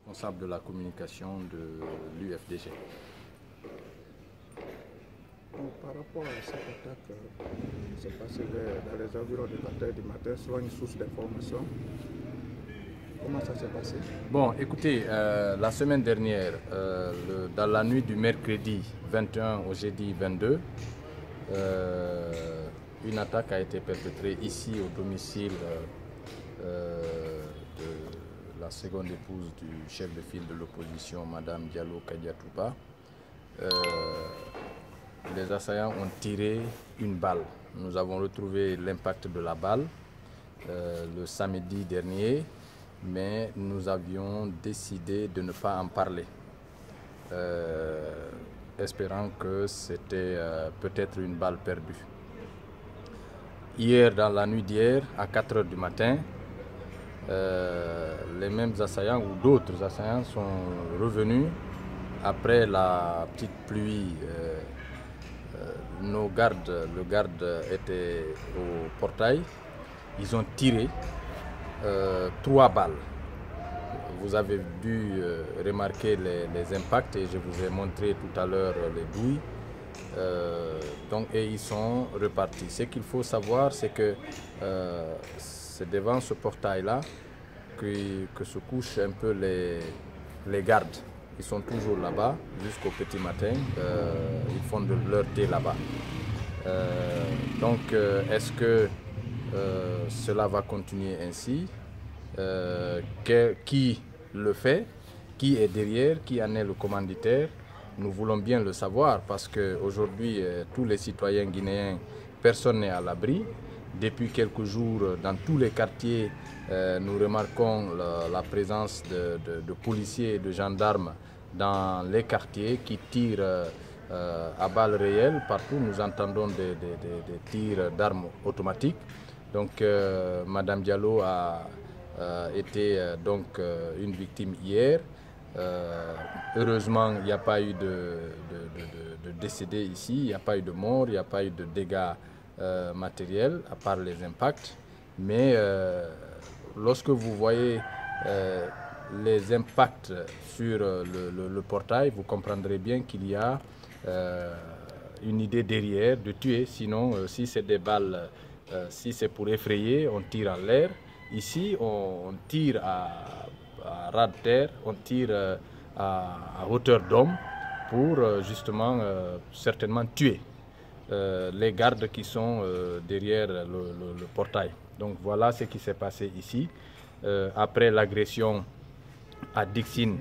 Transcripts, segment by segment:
Responsable de la communication de l'UFDG. Par rapport à cette attaque qui s'est passée dans les environs de 4 h du matin, selon une source d'information, comment ça s'est passé? Bon, écoutez, la semaine dernière, dans la nuit du mercredi 21 au jeudi 22, une attaque a été perpétrée ici au domicile de la seconde épouse du chef de file de l'opposition, Madame Diallo Kadiatouba. Les assaillants ont tiré une balle. Nous avons retrouvé l'impact de la balle le samedi dernier, mais nous avions décidé de ne pas en parler, espérant que c'était peut-être une balle perdue. Hier, dans la nuit d'hier, à 4 h du matin, les mêmes assaillants ou d'autres assaillants sont revenus après la petite pluie. Le garde était au portail. Ils ont tiré 3 balles. Vous avez dû remarquer les impacts et je vous ai montré tout à l'heure les douilles. Et ils sont repartis. Ce qu'il faut savoir, c'est que c'est devant ce portail-là que se couchent un peu les gardes. Ils sont toujours là-bas jusqu'au petit matin. Ils font de leur thé là-bas. Est-ce que cela va continuer ainsi? Qui le fait? Qui est derrière? Qui en est le commanditaire? Nous voulons bien le savoir parce qu'aujourd'hui, tous les citoyens guinéens, personne n'est à l'abri. Depuis quelques jours, dans tous les quartiers, nous remarquons la présence de policiers et de gendarmes dans les quartiers qui tirent à balles réelles. Partout, nous entendons des tirs d'armes automatiques. Donc, Madame Diallo a été une victime hier. Heureusement, il n'y a pas eu de décédés ici, il n'y a pas eu de mort, il n'y a pas eu de dégâts matériels, à part les impacts. Mais lorsque vous voyez les impacts sur le portail, vous comprendrez bien qu'il y a une idée derrière de tuer. Sinon, si c'est des balles, si c'est pour effrayer, on tire en l'air. Ici, on tire à ras de terre, on tire à hauteur d'homme pour justement certainement tuer les gardes qui sont derrière le portail. Donc voilà ce qui s'est passé ici. Après l'agression à Dixine,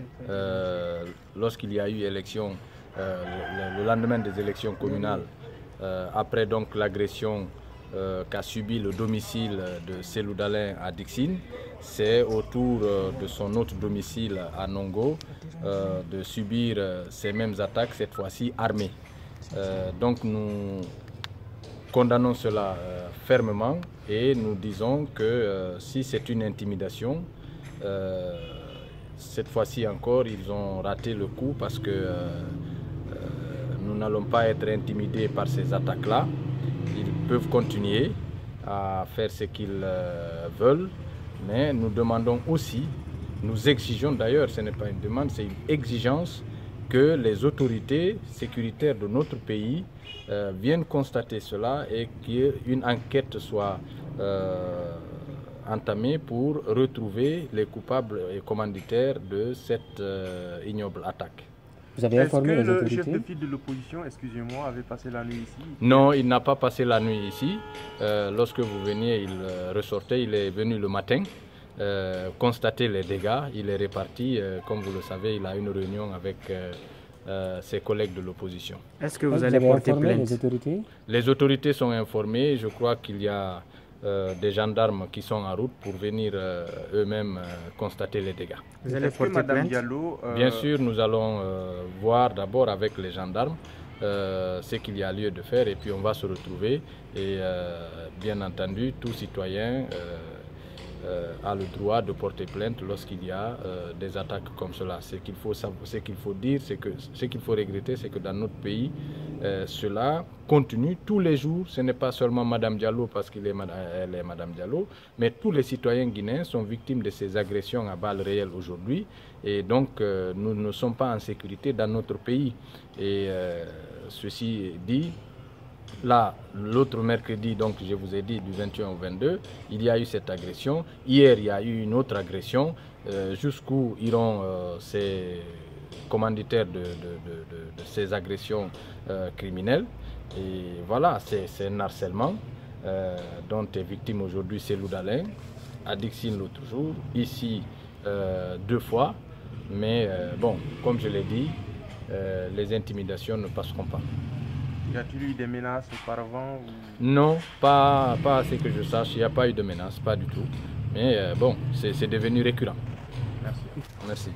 lorsqu'il y a eu élection, le lendemain des élections communales, après donc l'agression qu'a subi le domicile de Selou Dalin à Dixine, c'est au tour de son autre domicile à Nongo de subir ces mêmes attaques, cette fois-ci armées. Donc nous condamnons cela fermement et nous disons que si c'est une intimidation, cette fois-ci encore ils ont raté le coup parce que nous n'allons pas être intimidés par ces attaques-là. Ils peuvent continuer à faire ce qu'ils veulent, mais nous demandons aussi, nous exigeons d'ailleurs, ce n'est pas une demande, c'est une exigence que les autorités sécuritaires de notre pays viennent constater cela et qu'une enquête soit entamée pour retrouver les coupables et commanditaires de cette ignoble attaque. Vous avez informé les autorités? Est-ce que le chef de file de l'opposition, excusez-moi, avait passé la nuit ici? Non, il n'a pas passé la nuit ici. Lorsque vous veniez, il ressortait, il est venu le matin, constater les dégâts, il est reparti. Comme vous le savez, il a une réunion avec ses collègues de l'opposition. Est-ce que vous allez porter plainte? Les autorités? Les autorités sont informées. Je crois qu'il y a des gendarmes qui sont en route pour venir eux-mêmes constater les dégâts. Vous allez porter plainte? Bien sûr, nous allons voir d'abord avec les gendarmes ce qu'il y a lieu de faire et puis on va se retrouver et bien entendu, tout citoyen a le droit de porter plainte lorsqu'il y a des attaques comme cela. Ce qu'il faut dire, ce qu'il faut regretter, c'est que dans notre pays, cela continue tous les jours. Ce n'est pas seulement Mme Diallo parce qu'elle est Mme Diallo, mais tous les citoyens guinéens sont victimes de ces agressions à balles réelles aujourd'hui. Et donc, nous ne sommes pas en sécurité dans notre pays. Et ceci dit, là, l'autre mercredi, donc je vous ai dit du 21 au 22, il y a eu cette agression. Hier, il y a eu une autre agression. Jusqu'où iront ces commanditaires de ces agressions criminelles? Et voilà, c'est un harcèlement dont est victime aujourd'hui Cellou Dalein, à Dixine l'autre jour, ici 2 fois. Mais bon, comme je l'ai dit, les intimidations ne passeront pas. Y a-t-il eu des menaces auparavant ou... Non, pas à ce que je sache, il n'y a pas eu de menaces, pas du tout. Mais bon, c'est devenu récurrent. Merci. Merci.